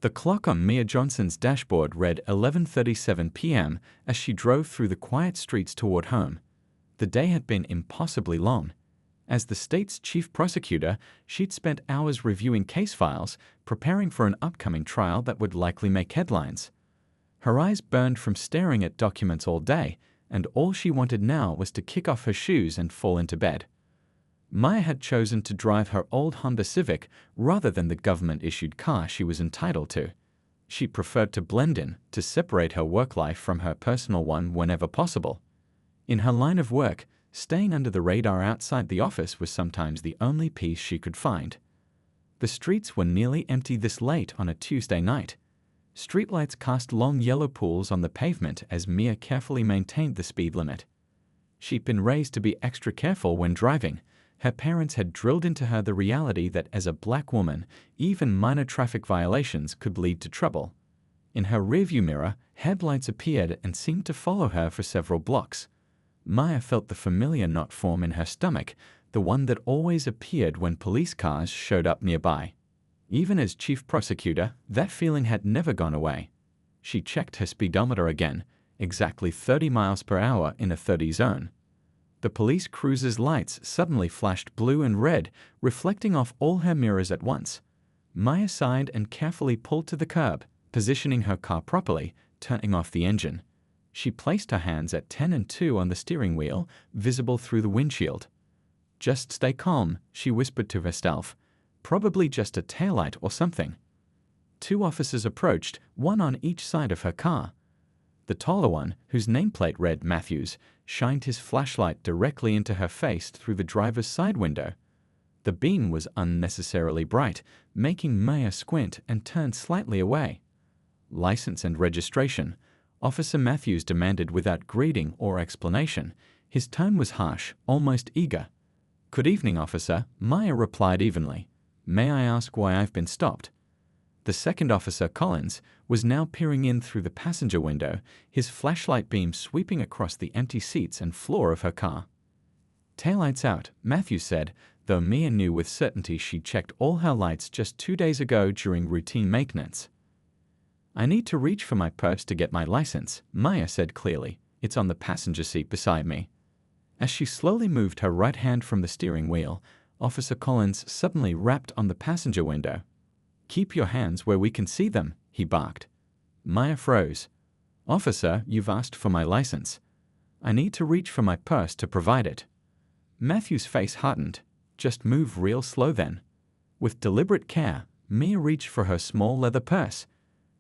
The clock on Mia Johnson's dashboard read 11:37 p.m. as she drove through the quiet streets toward home. The day had been impossibly long. As the state's chief prosecutor, she'd spent hours reviewing case files, preparing for an upcoming trial that would likely make headlines. Her eyes burned from staring at documents all day, and all she wanted now was to kick off her shoes and fall into bed. Maya had chosen to drive her old Honda Civic rather than the government-issued car she was entitled to. She preferred to blend in, to separate her work life from her personal one whenever possible. In her line of work, staying under the radar outside the office was sometimes the only peace she could find. The streets were nearly empty this late on a Tuesday night. Streetlights cast long yellow pools on the pavement as Mia carefully maintained the speed limit. She'd been raised to be extra careful when driving. Her parents had drilled into her the reality that as a black woman, even minor traffic violations could lead to trouble. In her rearview mirror, headlights appeared and seemed to follow her for several blocks. Maya felt the familiar knot form in her stomach, the one that always appeared when police cars showed up nearby. Even as chief prosecutor, that feeling had never gone away. She checked her speedometer again, exactly 30 miles per hour in a 30 zone. The police cruiser's lights suddenly flashed blue and red, reflecting off all her mirrors at once. Maya sighed and carefully pulled to the curb, positioning her car properly, turning off the engine. She placed her hands at 10 and 2 on the steering wheel, visible through the windshield. "Just stay calm," she whispered to herself. "Probably just a taillight or something." 2 officers approached, one on each side of her car. The taller one, whose nameplate read Matthews, shined his flashlight directly into her face through the driver's side window. The beam was unnecessarily bright, making Maya squint and turn slightly away. "License and registration," Officer Matthews demanded without greeting or explanation. His tone was harsh, almost eager. "Good evening, officer," Maya replied evenly. "May I ask why I've been stopped?" The second officer, Collins, was now peering in through the passenger window, his flashlight beam sweeping across the empty seats and floor of her car. "Taillights out," Matthews said, though Mia knew with certainty she'd checked all her lights just 2 days ago during routine maintenance. "I need to reach for my purse to get my license," Maya said clearly. "It's on the passenger seat beside me." As she slowly moved her right hand from the steering wheel, Officer Collins suddenly rapped on the passenger window. "Keep your hands where we can see them," he barked. Maya froze. "Officer, you've asked for my license. I need to reach for my purse to provide it." Matthew's face hardened. "Just move real slow then." With deliberate care, Mia reached for her small leather purse.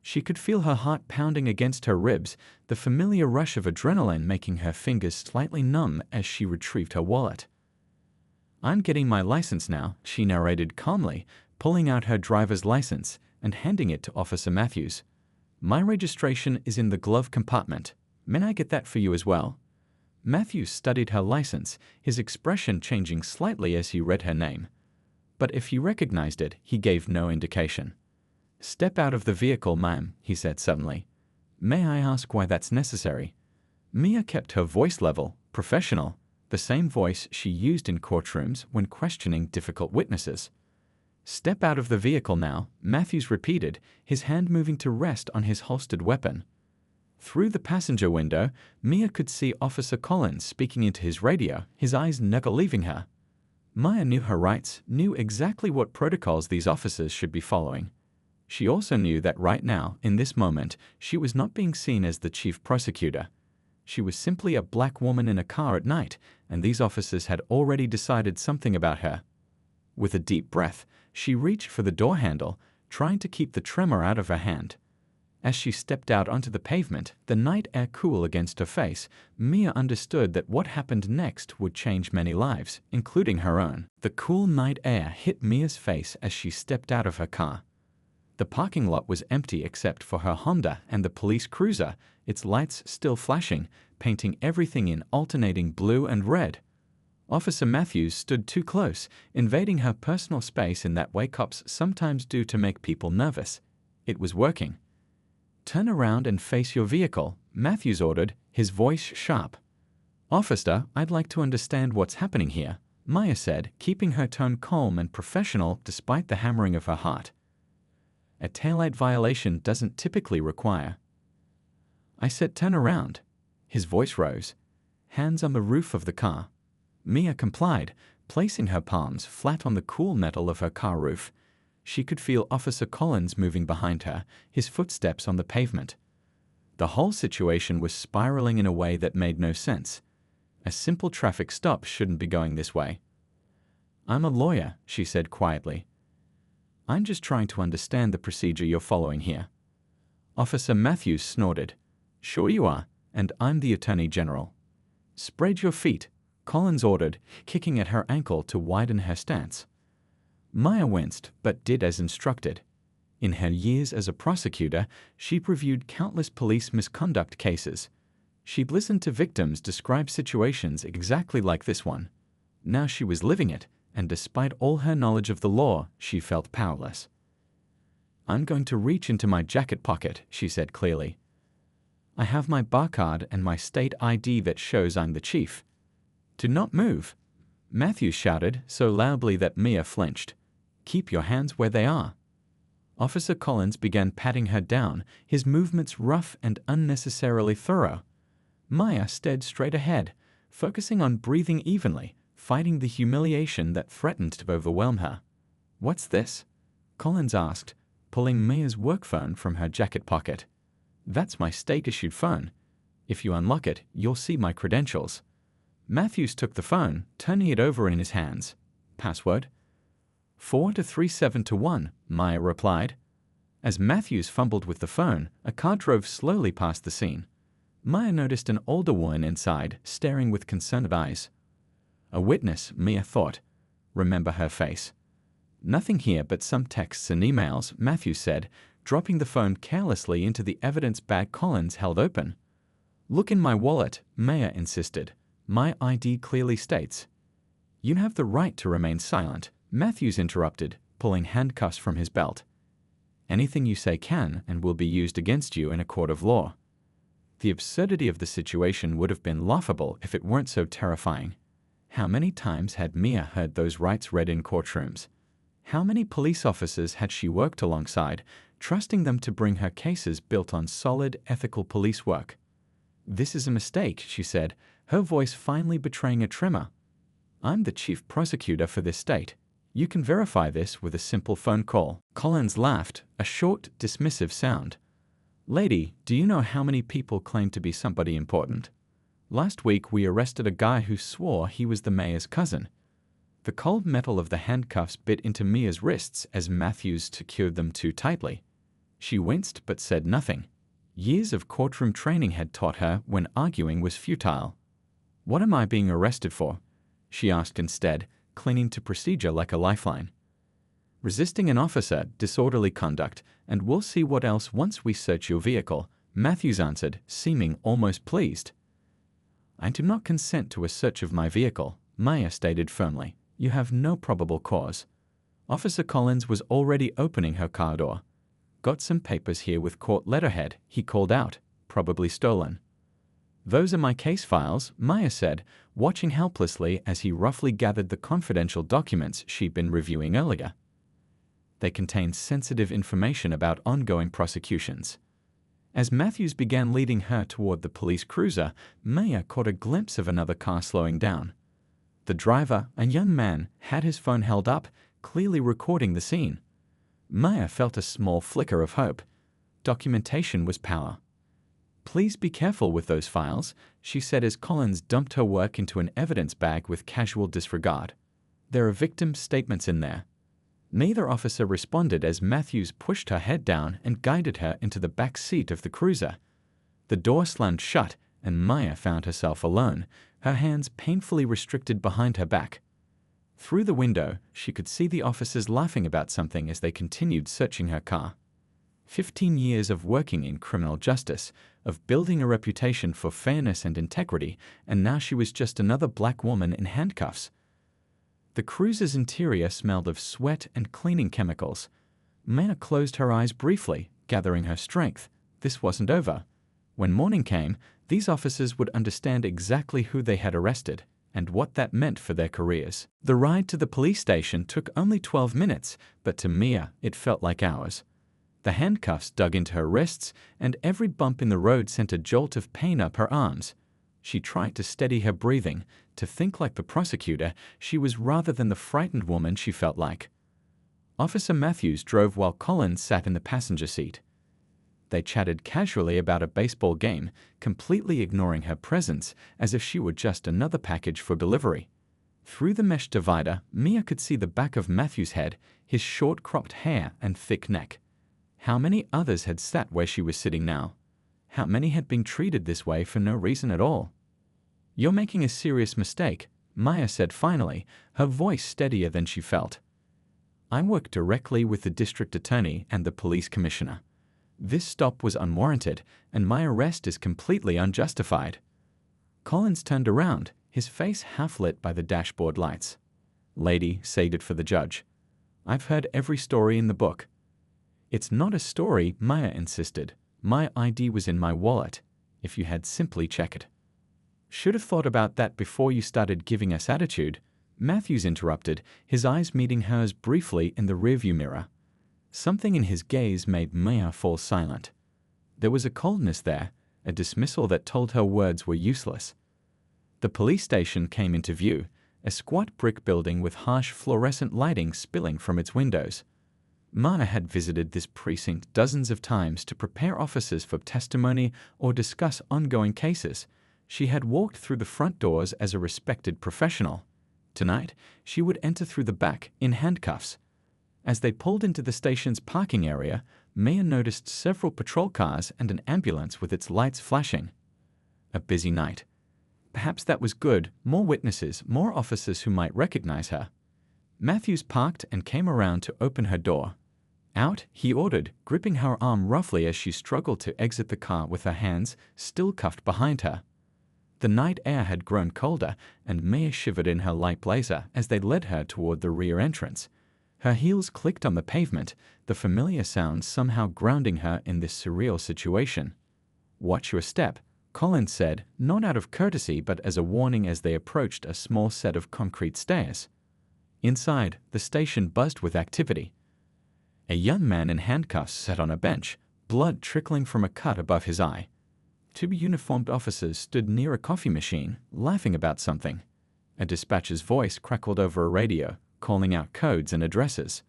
She could feel her heart pounding against her ribs, the familiar rush of adrenaline making her fingers slightly numb as she retrieved her wallet. "I'm getting my license now," she narrated calmly, pulling out her driver's license and handing it to Officer Matthews. "My registration is in the glove compartment. May I get that for you as well?" Matthews studied her license, his expression changing slightly as he read her name. But if he recognized it, he gave no indication. "Step out of the vehicle, ma'am," he said suddenly. "May I ask why that's necessary?" Mia kept her voice level, professional, the same voice she used in courtrooms when questioning difficult witnesses. "Step out of the vehicle now," Matthews repeated, his hand moving to rest on his holstered weapon. Through the passenger window, Mia could see Officer Collins speaking into his radio, his eyes never leaving her. Maya knew her rights, knew exactly what protocols these officers should be following. She also knew that right now, in this moment, she was not being seen as the chief prosecutor. She was simply a black woman in a car at night, and these officers had already decided something about her. With a deep breath, she reached for the door handle, trying to keep the tremor out of her hand. As she stepped out onto the pavement, the night air cool against her face, Mia understood that what happened next would change many lives, including her own. The cool night air hit Mia's face as she stepped out of her car. The parking lot was empty except for her Honda and the police cruiser, its lights still flashing, painting everything in alternating blue and red. Officer Matthews stood too close, invading her personal space in that way cops sometimes do to make people nervous. It was working. "Turn around and face your vehicle," Matthews ordered, his voice sharp. "Officer, I'd like to understand what's happening here," Maya said, keeping her tone calm and professional despite the hammering of her heart. A taillight violation doesn't typically require. I said turn around. His voice rose. Hands on the roof of the car. Mia complied, placing her palms flat on the cool metal of her car roof. She could feel Officer Collins moving behind her, his footsteps on the pavement. The whole situation was spiraling in a way that made no sense. A simple traffic stop shouldn't be going this way. I'm a lawyer, she said quietly. I'm just trying to understand the procedure you're following here. Officer Matthews snorted. Sure you are, and I'm the Attorney General. Spread your feet, Collins ordered, kicking at her ankle to widen her stance. Maya winced, but did as instructed. In her years as a prosecutor, she'd reviewed countless police misconduct cases. She'd listened to victims describe situations exactly like this one. Now she was living it, and despite all her knowledge of the law, she felt powerless. I'm going to reach into my jacket pocket, she said clearly. I have my bar card and my state ID that shows I'm the chief. Do not move, Matthews shouted so loudly that Mia flinched. Keep your hands where they are. Officer Collins began patting her down, his movements rough and unnecessarily thorough. Maya stared straight ahead, focusing on breathing evenly, fighting the humiliation that threatened to overwhelm her. What's this? Collins asked, pulling Mia's work phone from her jacket pocket. That's my state-issued phone. If you unlock it, you'll see my credentials. Matthews took the phone, turning it over in his hands. Password? 4-37-1, Maya replied. As Matthews fumbled with the phone, a car drove slowly past the scene. Maya noticed an older woman inside, staring with concerned eyes. A witness, Mia thought. Remember her face. Nothing here but some texts and emails, Matthews said, dropping the phone carelessly into the evidence bag Collins held open. Look in my wallet, Maya insisted. My ID clearly states. You have the right to remain silent, Matthews interrupted, pulling handcuffs from his belt. Anything you say can and will be used against you in a court of law. The absurdity of the situation would have been laughable if it weren't so terrifying. How many times had Mia heard those rights read in courtrooms? How many police officers had she worked alongside, trusting them to bring her cases built on solid, ethical police work? This is a mistake, she said, her voice finally betraying a tremor. I'm the chief prosecutor for this state. You can verify this with a simple phone call. Collins laughed, a short, dismissive sound. Lady, do you know how many people claim to be somebody important? Last week we arrested a guy who swore he was the mayor's cousin. The cold metal of the handcuffs bit into Mia's wrists as Matthews secured them too tightly. She winced but said nothing. Years of courtroom training had taught her when arguing was futile. What am I being arrested for? She asked instead, clinging to procedure like a lifeline. Resisting an officer, disorderly conduct, and we'll see what else once we search your vehicle, Matthews answered, seeming almost pleased. I do not consent to a search of my vehicle, Maya stated firmly. You have no probable cause. Officer Collins was already opening her car door. Got some papers here with court letterhead, he called out, probably stolen. Those are my case files, Maya said, watching helplessly as he roughly gathered the confidential documents she'd been reviewing earlier. They contained sensitive information about ongoing prosecutions. As Matthews began leading her toward the police cruiser, Maya caught a glimpse of another car slowing down. The driver, a young man, had his phone held up, clearly recording the scene. Maya felt a small flicker of hope. Documentation was power. Please be careful with those files, she said as Collins dumped her work into an evidence bag with casual disregard. There are victim statements in there. Neither officer responded as Matthews pushed her head down and guided her into the back seat of the cruiser. The door slammed shut, and Maya found herself alone, her hands painfully restricted behind her back. Through the window, she could see the officers laughing about something as they continued searching her car. 15 years of working in criminal justice, of building a reputation for fairness and integrity, and now she was just another black woman in handcuffs. The cruiser's interior smelled of sweat and cleaning chemicals. Maya closed her eyes briefly, gathering her strength. This wasn't over. When morning came, these officers would understand exactly who they had arrested and what that meant for their careers. The ride to the police station took only 12 minutes, but to Mia it felt like hours. The handcuffs dug into her wrists, and every bump in the road sent a jolt of pain up her arms. She tried to steady her breathing, to think like the prosecutor she was rather than the frightened woman she felt like. Officer Matthews drove while Collins sat in the passenger seat. They chatted casually about a baseball game, completely ignoring her presence as if she were just another package for delivery. Through the mesh divider, Mia could see the back of Matthew's head, his short cropped hair and thick neck. How many others had sat where she was sitting now? How many had been treated this way for no reason at all? "You're making a serious mistake," Maya said finally, her voice steadier than she felt. "I work directly with the district attorney and the police commissioner. This stop was unwarranted, and my arrest is completely unjustified." Collins turned around, his face half-lit by the dashboard lights. "Lady," said it for the judge, "I've heard every story in the book." "It's not a story," Maya insisted. "My ID was in my wallet. If you had simply check it." "Should have thought about that before you started giving us attitude," Matthews interrupted, his eyes meeting hers briefly in the rearview mirror. Something in his gaze made Maya fall silent. There was a coldness there, a dismissal that told her words were useless. The police station came into view, a squat brick building with harsh fluorescent lighting spilling from its windows. Maya had visited this precinct dozens of times to prepare officers for testimony or discuss ongoing cases. She had walked through the front doors as a respected professional. Tonight, she would enter through the back, in handcuffs. As they pulled into the station's parking area, Maya noticed several patrol cars and an ambulance with its lights flashing. A busy night. Perhaps that was good, more witnesses, more officers who might recognize her. Matthews parked and came around to open her door. "Out," he ordered, gripping her arm roughly as she struggled to exit the car with her hands still cuffed behind her. The night air had grown colder, and Maya shivered in her light blazer as they led her toward the rear entrance. Her heels clicked on the pavement, the familiar sound somehow grounding her in this surreal situation. "Watch your step," Collins said, not out of courtesy but as a warning as they approached a small set of concrete stairs. Inside, the station buzzed with activity. A young man in handcuffs sat on a bench, blood trickling from a cut above his eye. Two uniformed officers stood near a coffee machine, laughing about something. A dispatcher's voice crackled over a radio, calling out codes and addresses.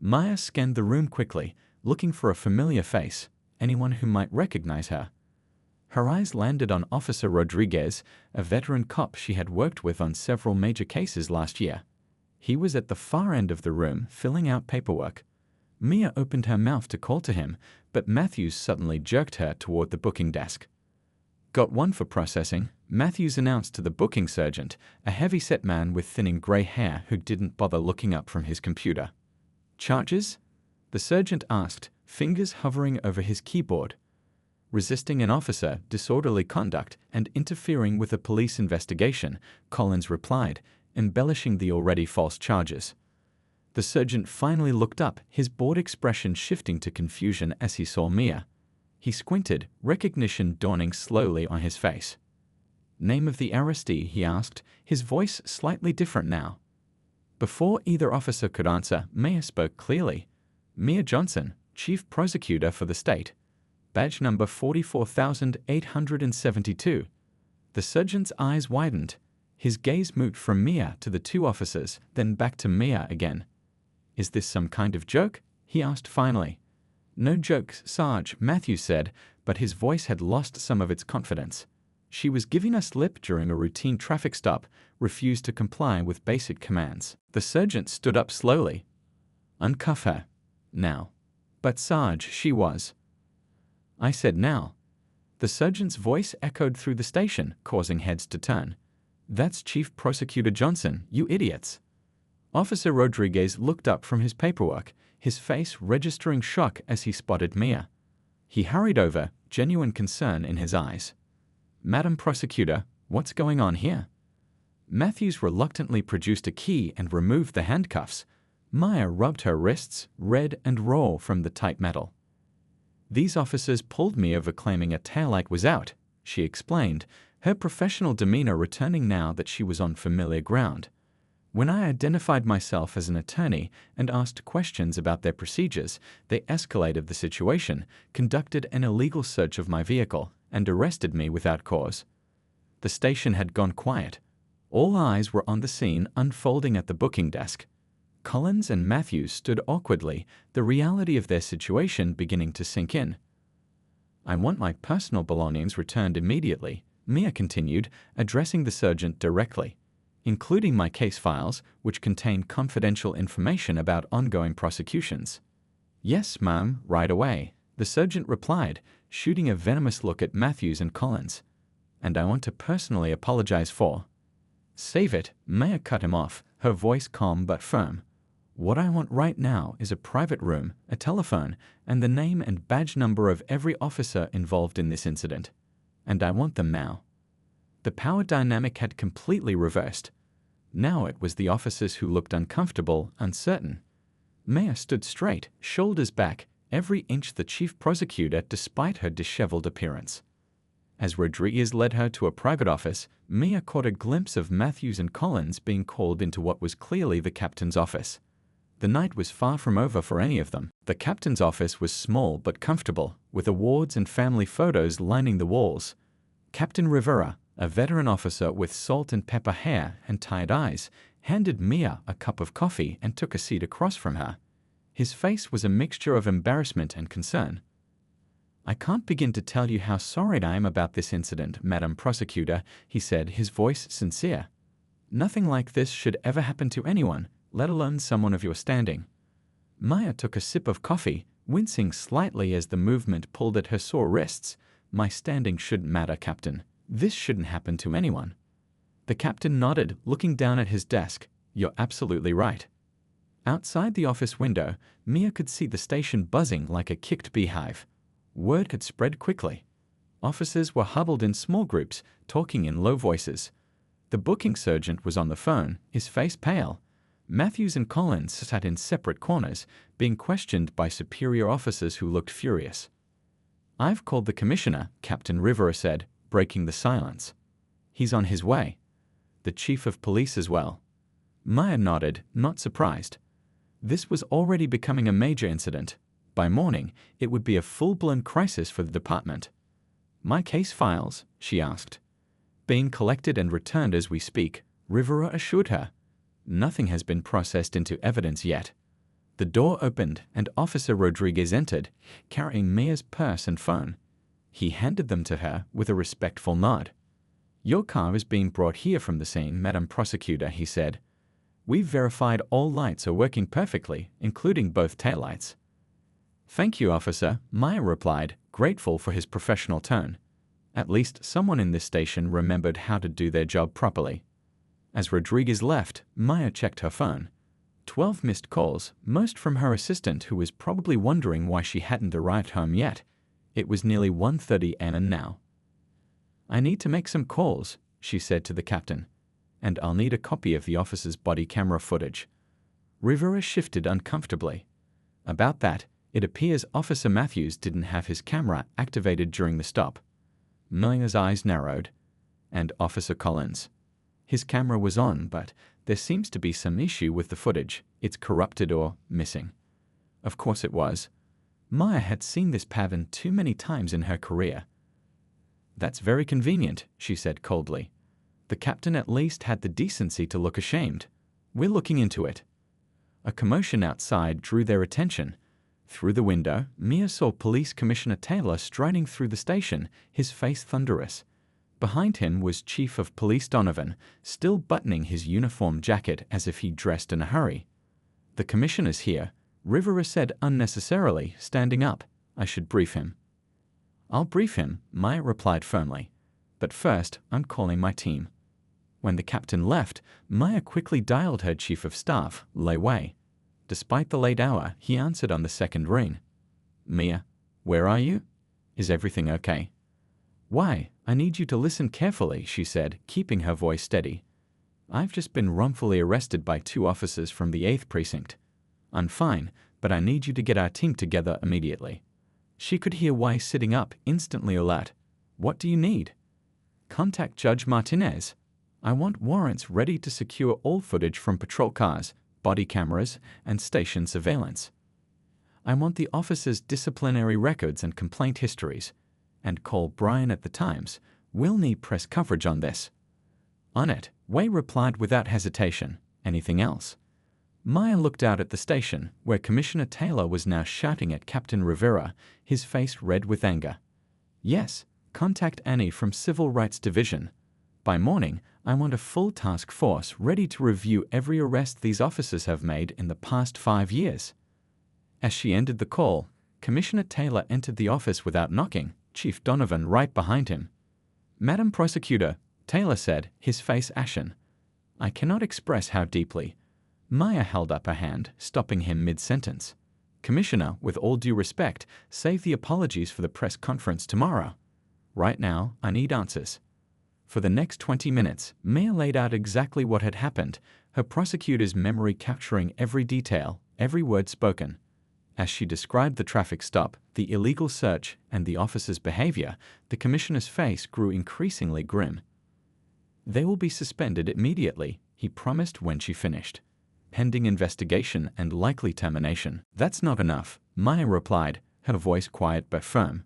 Maya scanned the room quickly, looking for a familiar face, anyone who might recognize her. Her eyes landed on Officer Rodriguez, a veteran cop she had worked with on several major cases last year. He was at the far end of the room, filling out paperwork. Mia opened her mouth to call to him, but Matthews suddenly jerked her toward the booking desk. "Got one for processing," Matthews announced to the booking sergeant, a heavy-set man with thinning gray hair who didn't bother looking up from his computer. "Charges?" the sergeant asked, fingers hovering over his keyboard. "Resisting an officer, disorderly conduct, and interfering with a police investigation," Collins replied, embellishing the already false charges. The sergeant finally looked up, his bored expression shifting to confusion as he saw Mia. He squinted, recognition dawning slowly on his face. "Name of the arrestee?" he asked, his voice slightly different now. Before either officer could answer, Mia spoke clearly. "Mia Johnson, Chief Prosecutor for the state. Badge number 44,872. The sergeant's eyes widened. His gaze moved from Mia to the two officers, then back to Mia again. "Is this some kind of joke?" he asked finally. "No jokes, Sarge," Matthews said, but his voice had lost some of its confidence. "She was giving us lip during a routine traffic stop, refused to comply with basic commands." The sergeant stood up slowly. "Uncuff her. Now." "But Sarge, she was." "I said now." The sergeant's voice echoed through the station, causing heads to turn. "That's Chief Prosecutor Johnson, you idiots." Officer Rodriguez looked up from his paperwork, his face registering shock as he spotted Mia. He hurried over, genuine concern in his eyes. "Madam Prosecutor, what's going on here?" Matthews reluctantly produced a key and removed the handcuffs. Maya rubbed her wrists, red and raw from the tight metal. "These officers pulled me over claiming a taillight was out," she explained, her professional demeanor returning now that she was on familiar ground. When I identified myself as an attorney and asked questions about their procedures, they escalated the situation, conducted an illegal search of my vehicle, and arrested me without cause. The station had gone quiet. All eyes were on the scene unfolding at the booking desk. Collins and Matthews stood awkwardly, the reality of their situation beginning to sink in. "I want my personal belongings returned immediately," Mia continued, addressing the sergeant directly, "including my case files, which contain confidential information about ongoing prosecutions." "Yes, ma'am, right away," the sergeant replied, shooting a venomous look at Matthews and Collins. "And I want to personally apologize for—" "Save it," Mia cut him off, her voice calm but firm. "What I want right now is a private room, a telephone, and the name and badge number of every officer involved in this incident. And I want them now." The power dynamic had completely reversed. Now it was the officers who looked uncomfortable, uncertain. Mia stood straight, shoulders back, every inch the chief prosecutor despite her disheveled appearance. As Rodriguez led her to a private office, Mia caught a glimpse of Matthews and Collins being called into what was clearly the captain's office. The night was far from over for any of them. The captain's office was small but comfortable, with awards and family photos lining the walls. Captain Rivera, a veteran officer with salt and pepper hair and tired eyes, handed Mia a cup of coffee and took a seat across from her. His face was a mixture of embarrassment and concern. "I can't begin to tell you how sorry I am about this incident, Madam Prosecutor," he said, his voice sincere. "Nothing like this should ever happen to anyone, let alone someone of your standing." Mia took a sip of coffee, wincing slightly as the movement pulled at her sore wrists. "My standing shouldn't matter, Captain. This shouldn't happen to anyone." The captain nodded, looking down at his desk. "You're absolutely right." Outside the office window, Mia could see the station buzzing like a kicked beehive. Word had spread quickly. Officers were huddled in small groups, talking in low voices. The booking sergeant was on the phone, his face pale. Matthews and Collins sat in separate corners, being questioned by superior officers who looked furious. "I've called the commissioner," Captain Rivera said, breaking the silence. "He's on his way." "The chief of police as well." Mia nodded, not surprised. This was already becoming a major incident. By morning, it would be a full-blown crisis for the department. "My case files?" she asked. "Being collected and returned as we speak," Rivera assured her. "Nothing has been processed into evidence yet." The door opened and Officer Rodriguez entered, carrying Mia's purse and phone. He handed them to her with a respectful nod. "Your car is being brought here from the scene, Madam Prosecutor," he said. "We've verified all lights are working perfectly, including both taillights." "Thank you, officer," Mia replied, grateful for his professional tone. At least someone in this station remembered how to do their job properly. As Rodriguez left, Mia checked her phone. 12 missed calls, most from her assistant, who was probably wondering why she hadn't arrived home yet. It was nearly 1:30 a.m. now. "I need to make some calls," she said to the captain. "And I'll need a copy of the officer's body camera footage." Rivera shifted uncomfortably. "About that, it appears Officer Matthews didn't have his camera activated during the stop." Mia's eyes narrowed. "And Officer Collins?" "His camera was on, but there seems to be some issue with the footage. It's corrupted or missing." Of course it was. Mia had seen this pattern too many times in her career. "That's very convenient," she said coldly. The captain at least had the decency to look ashamed. "We're looking into it." A commotion outside drew their attention. Through the window, Mia saw Police Commissioner Taylor striding through the station, his face thunderous. Behind him was Chief of Police Donovan, still buttoning his uniform jacket as if he dressed in a hurry. "The commissioner's here," Rivera said unnecessarily, standing up. "I should brief him." "I'll brief him," Mia replied firmly. "But first, I'm calling my team." When the captain left, Mia quickly dialed her chief of staff, Lei Wei. Despite the late hour, he answered on the second ring. "Mia, where are you? Is everything okay?" "Why, I need you to listen carefully," she said, keeping her voice steady. "I've just been wrongfully arrested by 2 officers from the 8th Precinct. I'm fine, but I need you to get our team together immediately." She could hear Wei sitting up, instantly alert. "What do you need?" "Contact Judge Martinez." I want warrants ready to secure all footage from patrol cars, body cameras, and station surveillance. I want the officers' disciplinary records and complaint histories. And call Brian at the Times. We'll need press coverage on this. On it, Way replied without hesitation. Anything else? Maya looked out at the station, where Commissioner Taylor was now shouting at Captain Rivera, his face red with anger. Yes, contact Annie from Civil Rights Division. By morning, I want a full task force ready to review every arrest these officers have made in the past 5 years. As she ended the call, Commissioner Taylor entered the office without knocking, Chief Donovan right behind him. Madam Prosecutor, Taylor said, his face ashen. I cannot express how deeply. Maya held up her hand, stopping him mid-sentence. Commissioner, with all due respect, save the apologies for the press conference tomorrow. Right now, I need answers. For the next 20 minutes, Maya laid out exactly what had happened, her prosecutor's memory capturing every detail, every word spoken. As she described the traffic stop, the illegal search, and the officer's behavior, the commissioner's face grew increasingly grim. They will be suspended immediately, he promised when she finished. Pending investigation and likely termination. That's not enough, Maya replied, her voice quiet but firm.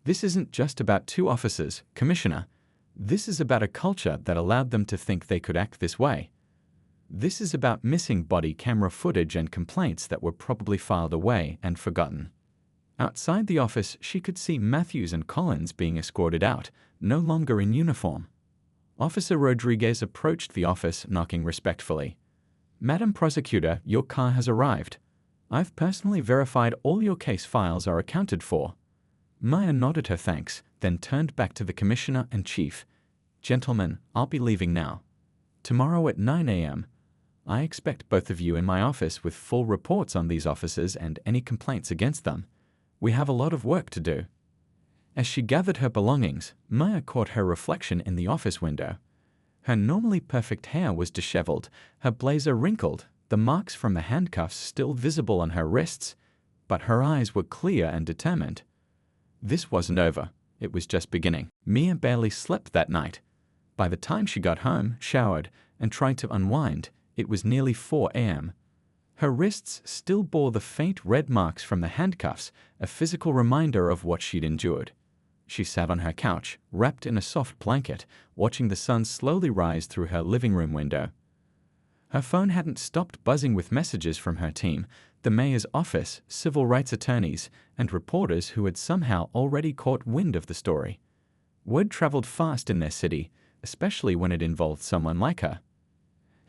This isn't just about 2 officers, Commissioner. This is about a culture that allowed them to think they could act this way. This is about missing body camera footage and complaints that were probably filed away and forgotten. Outside the office, she could see Matthews and Collins being escorted out, no longer in uniform. Officer Rodriguez approached the office, knocking respectfully. Madam Prosecutor, your car has arrived. I've personally verified all your case files are accounted for. Maya nodded her thanks, then turned back to the Commissioner and Chief. Gentlemen, I'll be leaving now. Tomorrow at 9 a.m., I expect both of you in my office with full reports on these officers and any complaints against them. We have a lot of work to do. As she gathered her belongings, Maya caught her reflection in the office window. Her normally perfect hair was disheveled, her blazer wrinkled, the marks from the handcuffs still visible on her wrists, but her eyes were clear and determined. This wasn't over. It was just beginning. Mia barely slept that night. By the time she got home, showered, and tried to unwind, it was nearly 4 a.m. Her wrists still bore the faint red marks from the handcuffs, a physical reminder of what she'd endured. She sat on her couch, wrapped in a soft blanket, watching the sun slowly rise through her living room window. Her phone hadn't stopped buzzing with messages from her team, the mayor's office, civil rights attorneys, and reporters who had somehow already caught wind of the story. Word traveled fast in their city, especially when it involved someone like her.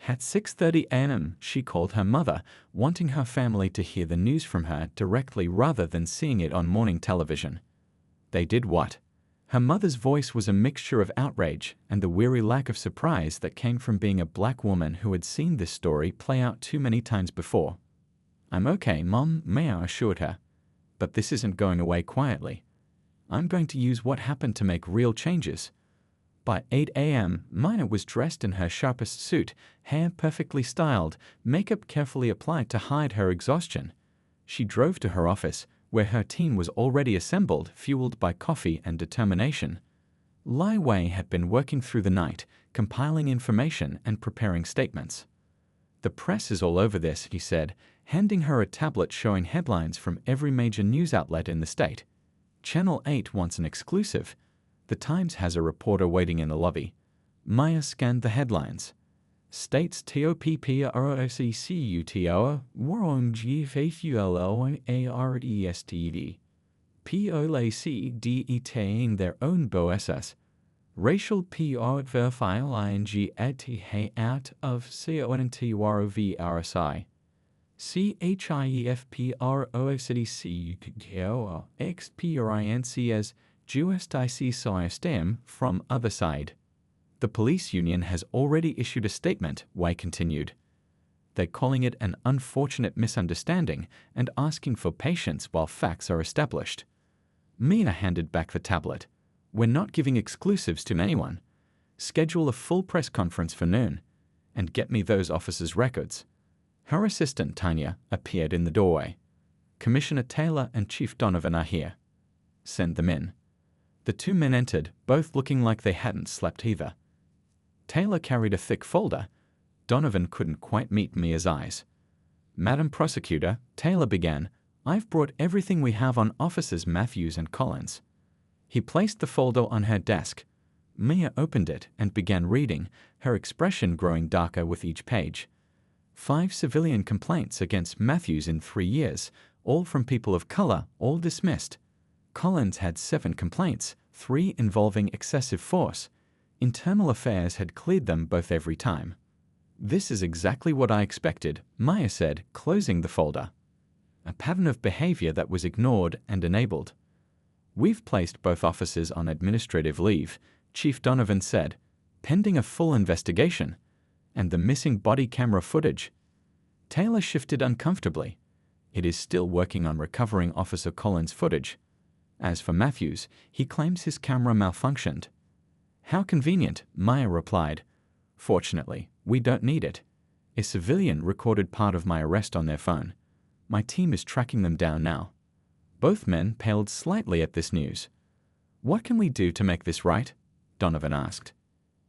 At 6:30 a.m., she called her mother, wanting her family to hear the news from her directly rather than seeing it on morning television. They did what? Her mother's voice was a mixture of outrage and the weary lack of surprise that came from being a black woman who had seen this story play out too many times before. I'm okay, Mom, Maya assured her. But this isn't going away quietly. I'm going to use what happened to make real changes. By 8 a.m., Maya was dressed in her sharpest suit, hair perfectly styled, makeup carefully applied to hide her exhaustion. She drove to her office, where her team was already assembled, fueled by coffee and determination. Lai Wei had been working through the night, compiling information and preparing statements. The press is all over this, he said, handing her a tablet showing headlines from every major news outlet in the state. Channel 8 wants an exclusive. The Times has a reporter waiting in the lobby. Maya scanned the headlines. States TOPPROSECUTO WORONGFATULOARESTD POLACDET in their own BOSS. Racial PO verifile ING at out of CONTWROVRSI. CHIEFPROCDCUKO XPRINCS JUSDIC from other side. The police union has already issued a statement, Wei continued. They're calling it an unfortunate misunderstanding and asking for patience while facts are established. Mia handed back the tablet. We're not giving exclusives to anyone. Schedule a full press conference for noon. And get me those officers' records. Her assistant, Tanya, appeared in the doorway. Commissioner Taylor and Chief Donovan are here. Send them in. The 2 men entered, both looking like they hadn't slept either. Taylor carried a thick folder. Donovan couldn't quite meet Mia's eyes. "Madam Prosecutor," Taylor began, "I've brought everything we have on Officers Matthews and Collins." He placed the folder on her desk. Mia opened it and began reading, her expression growing darker with each page. 5 civilian complaints against Matthews in 3 years, all from people of color, all dismissed. Collins had 7 complaints, 3 involving excessive force. Internal Affairs had cleared them both every time. "This is exactly what I expected," Mia said, closing the folder. "A pattern of behavior that was ignored and enabled." "We've placed both officers on administrative leave," Chief Donovan said, "pending a full investigation." "And the missing body camera footage?" Taylor shifted uncomfortably. "It is still working on recovering Officer Collins' footage. As for Matthews, he claims his camera malfunctioned." "How convenient," Mia replied. "Fortunately, we don't need it. A civilian recorded part of my arrest on their phone. My team is tracking them down now." Both men paled slightly at this news. "What can we do to make this right?" Donovan asked.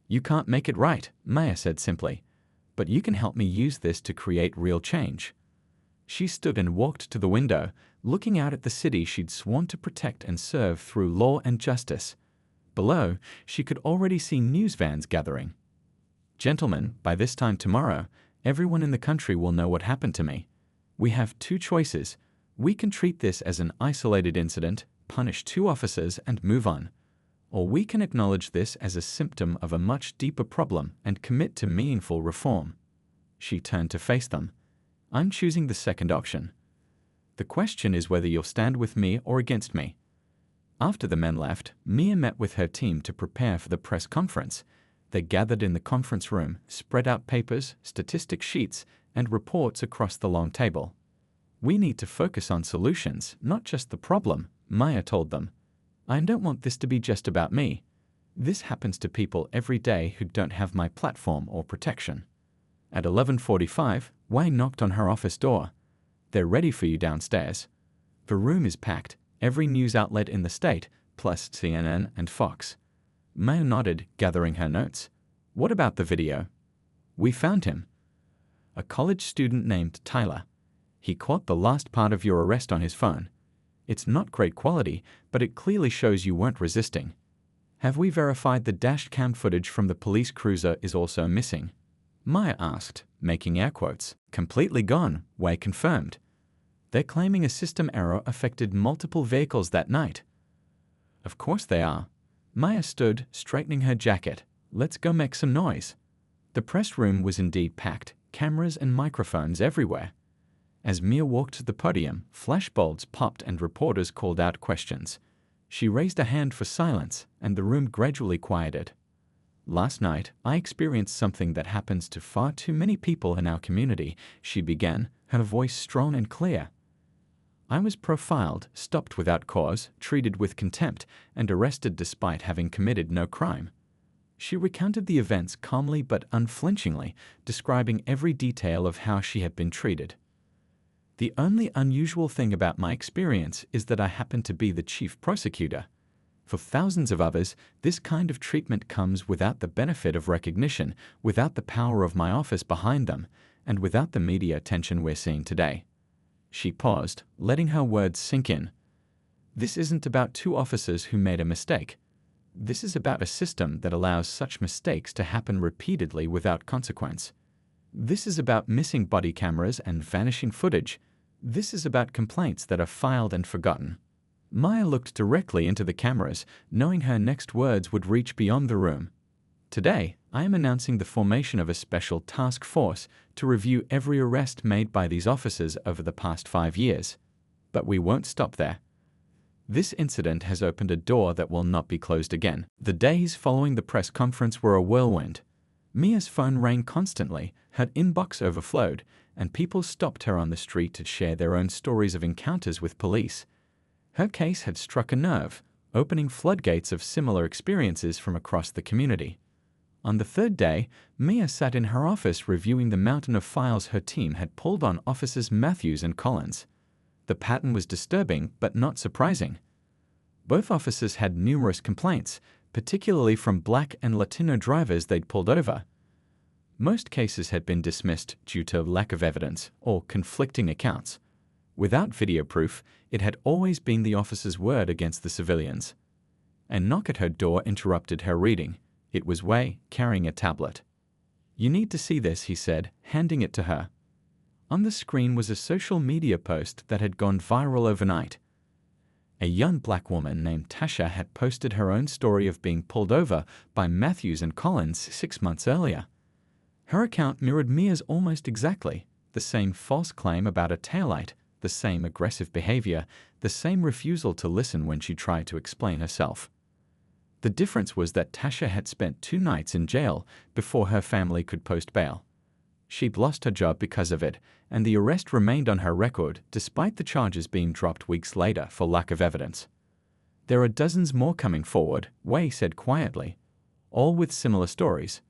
"You can't make it right," Mia said simply. "But you can help me use this to create real change." She stood and walked to the window, looking out at the city she'd sworn to protect and serve through law and justice. Below, she could already see news vans gathering. "Gentlemen, by this time tomorrow, everyone in the country will know what happened to me. We have 2 choices. We can treat this as an isolated incident, punish 2 officers, and move on. Or we can acknowledge this as a symptom of a much deeper problem and commit to meaningful reform." She turned to face them. "I'm choosing the second option. The question is whether you'll stand with me or against me." After the men left, Mia met with her team to prepare for the press conference. They gathered in the conference room, spread out papers, statistic sheets, and reports across the long table. "We need to focus on solutions, not just the problem," Mia told them. "I don't want this to be just about me. This happens to people every day who don't have my platform or protection." At 11:45, Wayne knocked on her office door. "They're ready for you downstairs." The room is packed, every news outlet in the state, plus CNN and Fox. Mia nodded, gathering her notes. "What about the video?" "We found him. A college student named Tyler. He caught the last part of your arrest on his phone. It's not great quality, but it clearly shows you weren't resisting." "Have we verified the dash cam footage from the police cruiser is also missing?" Mia asked, making air quotes. "Completely gone," Way confirmed. "They're claiming a system error affected multiple vehicles that night." "Of course they are." Mia stood, straightening her jacket. "Let's go make some noise." The press room was indeed packed, cameras and microphones everywhere. As Mia walked to the podium, flashbulbs popped and reporters called out questions. She raised a hand for silence, and the room gradually quieted. "Last night, I experienced something that happens to far too many people in our community," she began, her voice strong and clear. "I was profiled, stopped without cause, treated with contempt, and arrested despite having committed no crime." She recounted the events calmly but unflinchingly, describing every detail of how she had been treated. "The only unusual thing about my experience is that I happen to be the chief prosecutor. For thousands of others, this kind of treatment comes without the benefit of recognition, without the power of my office behind them, and without the media attention we're seeing today." She paused, letting her words sink in. "This isn't about 2 officers who made a mistake. This is about a system that allows such mistakes to happen repeatedly without consequence. This is about missing body cameras and vanishing footage. This is about complaints that are filed and forgotten." Mia looked directly into the cameras, knowing her next words would reach beyond the room. "Today, I am announcing the formation of a special task force to review every arrest made by these officers over the past 5 years. But we won't stop there. This incident has opened a door that will not be closed again." The days following the press conference were a whirlwind. Mia's phone rang constantly, her inbox overflowed, and people stopped her on the street to share their own stories of encounters with police. Her case had struck a nerve, opening floodgates of similar experiences from across the community. On the 3rd day, Mia sat in her office reviewing the mountain of files her team had pulled on Officers Matthews and Collins. The pattern was disturbing but not surprising. Both officers had numerous complaints, particularly from Black and Latino drivers they'd pulled over. Most cases had been dismissed due to lack of evidence or conflicting accounts. Without video proof, it had always been the officer's word against the civilians. A knock at her door interrupted her reading. It was Wei, carrying a tablet. "You need to see this," he said, handing it to her. On the screen was a social media post that had gone viral overnight. A young black woman named Tasha had posted her own story of being pulled over by Matthews and Collins 6 months earlier. Her account mirrored Mia's almost exactly. The same false claim about a taillight, the same aggressive behavior, the same refusal to listen when she tried to explain herself. The difference was that Tasha had spent 2 nights in jail before her family could post bail. She'd lost her job because of it, and the arrest remained on her record despite the charges being dropped weeks later for lack of evidence. "There are dozens more coming forward," Wei said quietly, all with similar stories.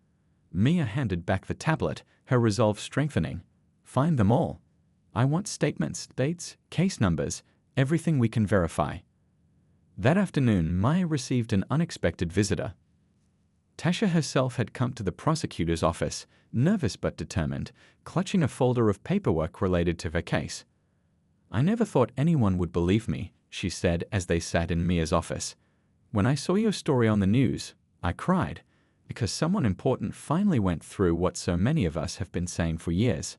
Mia handed back the tablet, her resolve strengthening. "Find them all. I want statements, dates, case numbers, everything we can verify." That afternoon, Maya received an unexpected visitor. Tasha herself had come to the prosecutor's office, nervous but determined, clutching a folder of paperwork related to her case. "I never thought anyone would believe me," she said as they sat in Mia's office. "When I saw your story on the news, I cried, because someone important finally went through what so many of us have been saying for years."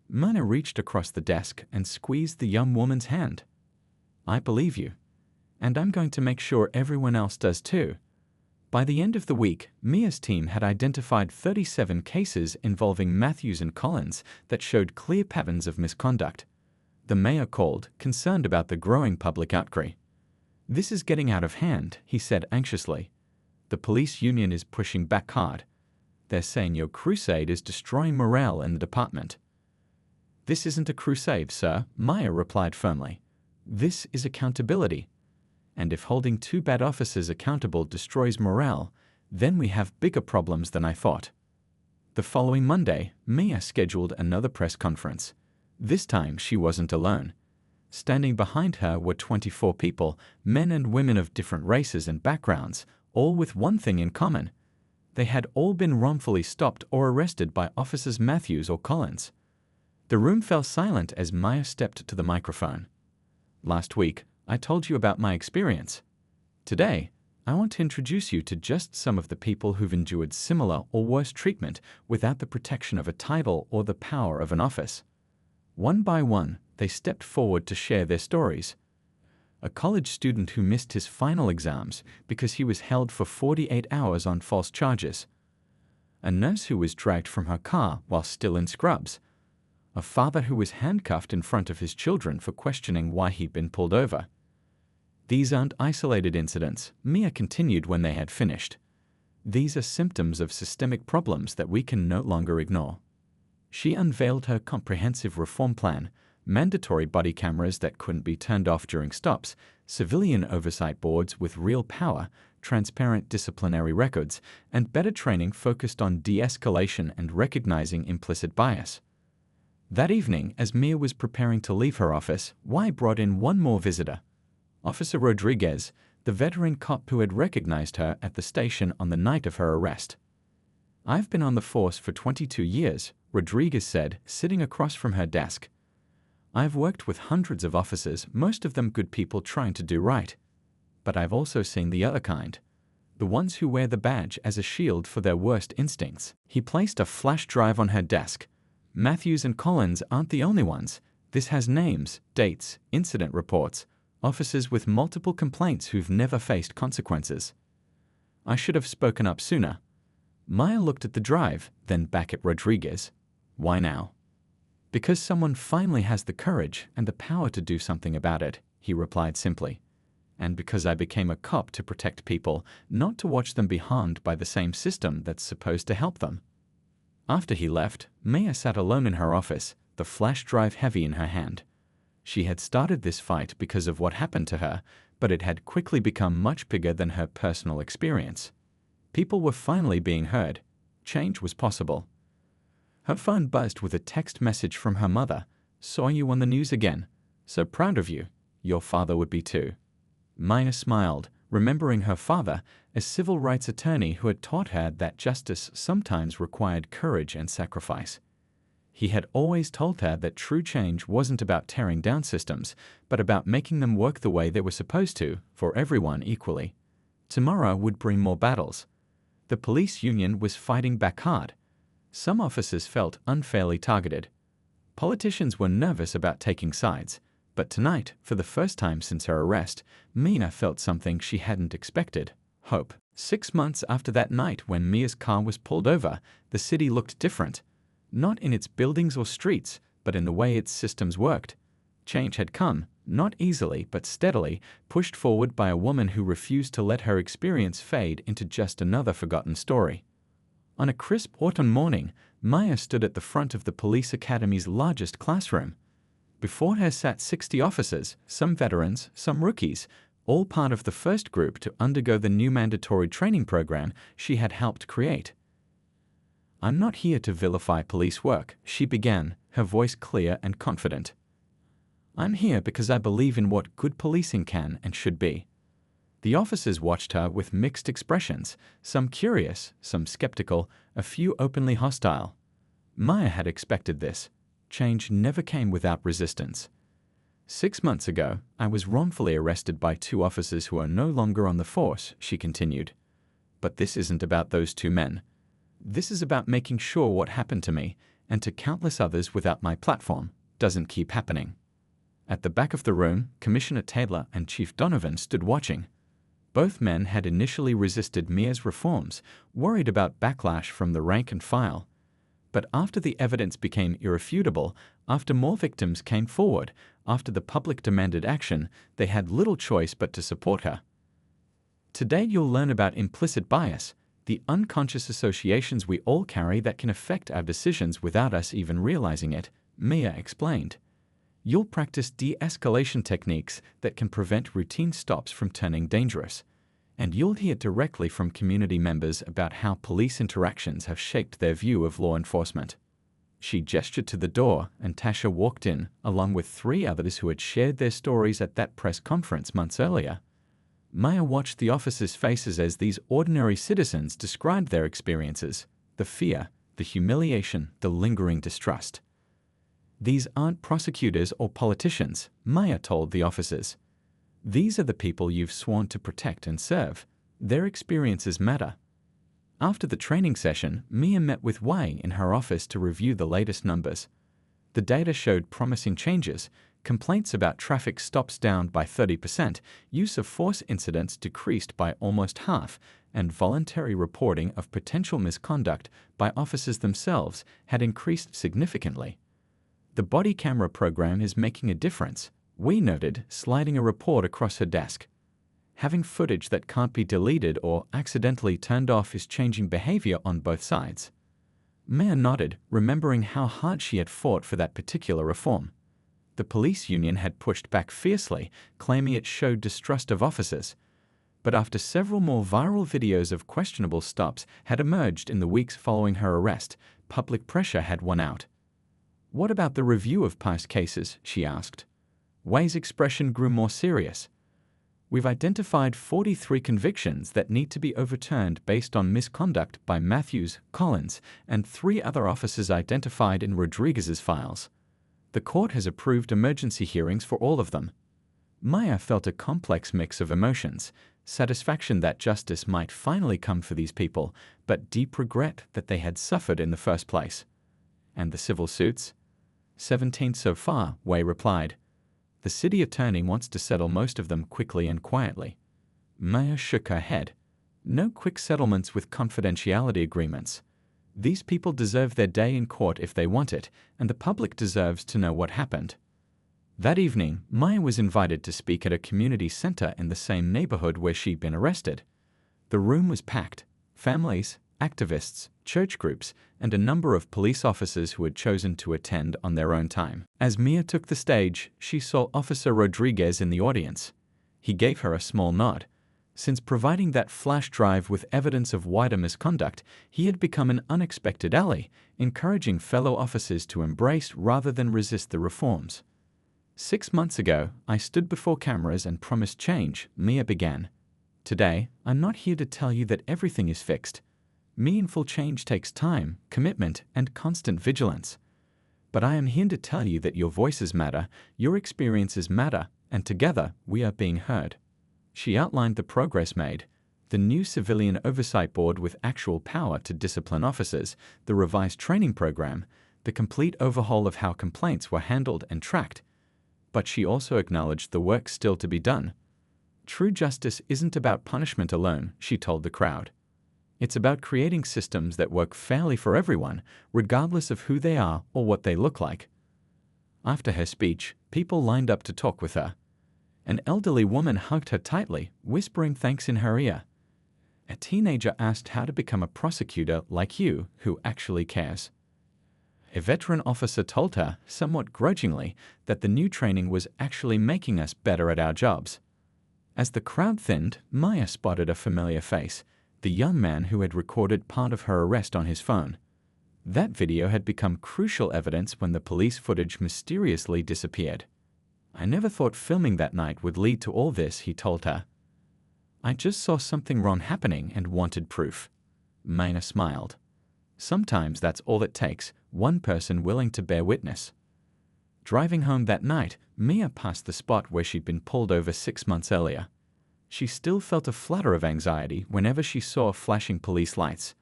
Mona reached across the desk and squeezed the young woman's hand. "I believe you. And I'm going to make sure everyone else does too." By the end of the week, Mia's team had identified 37 cases involving Matthews and Collins that showed clear patterns of misconduct. The mayor called, concerned about the growing public outcry. "This is getting out of hand," he said anxiously. "The police union is pushing back hard. They're saying your crusade is destroying morale in the department." "This isn't a crusade, sir," Maya replied firmly. "This is accountability. And if holding 2 bad officers accountable destroys morale, then we have bigger problems than I thought." The following Monday, Mia scheduled another press conference. This time she wasn't alone. Standing behind her were 24 people, men and women of different races and backgrounds, all with one thing in common. They had all been wrongfully stopped or arrested by officers Matthews or Collins. The room fell silent as Maya stepped to the microphone. "Last week, I told you about my experience. Today, I want to introduce you to just some of the people who've endured similar or worse treatment without the protection of a title or the power of an office." One by one, they stepped forward to share their stories. A college student who missed his final exams because he was held for 48 hours on false charges. A nurse who was dragged from her car while still in scrubs. A father who was handcuffed in front of his children for questioning why he'd been pulled over. "These aren't isolated incidents," Mia continued when they had finished. "These are symptoms of systemic problems that we can no longer ignore." She unveiled her comprehensive reform plan: mandatory body cameras that couldn't be turned off during stops, civilian oversight boards with real power, transparent disciplinary records, and better training focused on de-escalation and recognizing implicit bias. That evening, as Mia was preparing to leave her office, Wei brought in one more visitor. Officer Rodriguez, the veteran cop who had recognized her at the station on the night of her arrest. "I've been on the force for 22 years, Rodriguez said, sitting across from her desk. "I've worked with hundreds of officers, most of them good people trying to do right. But I've also seen the other kind. The ones who wear the badge as a shield for their worst instincts." He placed a flash drive on her desk. "Matthews and Collins aren't the only ones. This has names, dates, incident reports, officers with multiple complaints who've never faced consequences." "I should have spoken up sooner." Maya looked at the drive, then back at Rodriguez. "Why now?" "Because someone finally has the courage and the power to do something about it," he replied simply. "And because I became a cop to protect people, not to watch them be harmed by the same system that's supposed to help them." After he left, Mia sat alone in her office, the flash drive heavy in her hand. She had started this fight because of what happened to her, but it had quickly become much bigger than her personal experience. People were finally being heard. Change was possible. Her phone buzzed with a text message from her mother. "Saw you on the news again. So proud of you. Your father would be too." Maya smiled, remembering her father, a civil rights attorney who had taught her that justice sometimes required courage and sacrifice. He had always told her that true change wasn't about tearing down systems, but about making them work the way they were supposed to, for everyone equally. Tomorrow would bring more battles. The police union was fighting back hard. Some officers felt unfairly targeted. Politicians were nervous about taking sides. But tonight, for the first time since her arrest, Mia felt something she hadn't expected: hope. 6 months after that night when Mia's car was pulled over, the city looked different. Not in its buildings or streets, but in the way its systems worked. Change had come, not easily but steadily, pushed forward by a woman who refused to let her experience fade into just another forgotten story. On a crisp autumn morning, Maya stood at the front of the police academy's largest classroom. Before her sat 60 officers, some veterans, some rookies, all part of the first group to undergo the new mandatory training program she had helped create. "I'm not here to vilify police work," she began, her voice clear and confident. "I'm here because I believe in what good policing can and should be." The officers watched her with mixed expressions, some curious, some skeptical, a few openly hostile. Maya had expected this. Change never came without resistance. 6 months ago, I was wrongfully arrested by 2 officers who are no longer on the force, she continued. But this isn't about those 2 men. This is about making sure what happened to me, and to countless others without my platform, doesn't keep happening. At the back of the room, Commissioner Taylor and Chief Donovan stood watching. Both men had initially resisted Mia's reforms, worried about backlash from the rank and file. But after the evidence became irrefutable, after more victims came forward, after the public demanded action, they had little choice but to support her. Today you'll learn about implicit bias, the unconscious associations we all carry that can affect our decisions without us even realizing it, Mia explained. You'll practice de-escalation techniques that can prevent routine stops from turning dangerous. And you'll hear directly from community members about how police interactions have shaped their view of law enforcement. She gestured to the door, and Tasha walked in, along with 3 others who had shared their stories at that press conference months earlier. Maya watched the officers' faces as these ordinary citizens described their experiences: the fear, the humiliation, the lingering distrust. "These aren't prosecutors or politicians," Maya told the officers. "These are the people you've sworn to protect and serve. Their experiences matter." After the training session, Mia met with Wei in her office to review the latest numbers. The data showed promising changes: complaints about traffic stops down by 30%, use of force incidents decreased by almost half, and voluntary reporting of potential misconduct by officers themselves had increased significantly. "The body camera program is making a difference," Wei noted, sliding a report across her desk. "Having footage that can't be deleted or accidentally turned off is changing behavior on both sides." Mia nodded, remembering how hard she had fought for that particular reform. The police union had pushed back fiercely, claiming it showed distrust of officers. But after several more viral videos of questionable stops had emerged in the weeks following her arrest, public pressure had won out. "What about the review of past cases?" she asked. Wei's expression grew more serious. "We've identified 43 convictions that need to be overturned based on misconduct by Matthews, Collins, and 3 other officers identified in Rodriguez's files. The court has approved emergency hearings for all of them." Maya felt a complex mix of emotions: satisfaction that justice might finally come for these people, but deep regret that they had suffered in the first place. "And the civil suits?" 17 so far, Wei replied. "The city attorney wants to settle most of them quickly and quietly." Maya shook her head. "No quick settlements with confidentiality agreements. These people deserve their day in court if they want it, and the public deserves to know what happened." That evening, Maya was invited to speak at a community center in the same neighborhood where she'd been arrested. The room was packed: families, activists, church groups, and a number of police officers who had chosen to attend on their own time. As Mia took the stage, she saw Officer Rodriguez in the audience. He gave her a small nod. Since providing that flash drive with evidence of wider misconduct, he had become an unexpected ally, encouraging fellow officers to embrace rather than resist the reforms. 6 months ago, I stood before cameras and promised change, Mia began. Today, I'm not here to tell you that everything is fixed. Meaningful change takes time, commitment, and constant vigilance. But I am here to tell you that your voices matter, your experiences matter, and together we are being heard. She outlined the progress made, the new Civilian Oversight Board with actual power to discipline officers, the revised training program, the complete overhaul of how complaints were handled and tracked. But she also acknowledged the work still to be done. True justice isn't about punishment alone, she told the crowd. It's about creating systems that work fairly for everyone, regardless of who they are or what they look like. After her speech, people lined up to talk with her. An elderly woman hugged her tightly, whispering thanks in her ear. A teenager asked how to become a prosecutor like you, who actually cares. A veteran officer told her, somewhat grudgingly, that the new training was actually making us better at our jobs. As the crowd thinned, Maya spotted a familiar face, the young man who had recorded part of her arrest on his phone. That video had become crucial evidence when the police footage mysteriously disappeared. I never thought filming that night would lead to all this, he told her. I just saw something wrong happening and wanted proof. Maya smiled. Sometimes that's all it takes, one person willing to bear witness. Driving home that night, Mia passed the spot where she'd been pulled over 6 months earlier. She still felt a flutter of anxiety whenever she saw flashing police lights,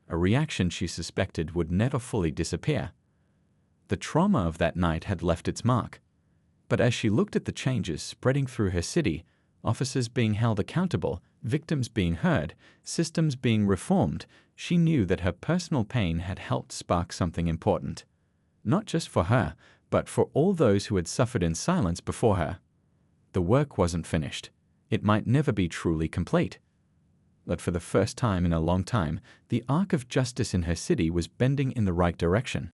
a reaction she suspected would never fully disappear. The trauma of that night had left its mark. But as she looked at the changes spreading through her city, officers being held accountable, victims being heard, systems being reformed, she knew that her personal pain had helped spark something important. Not just for her, but for all those who had suffered in silence before her. The work wasn't finished. It might never be truly complete. But for the first time in a long time, the arc of justice in her city was bending in the right direction.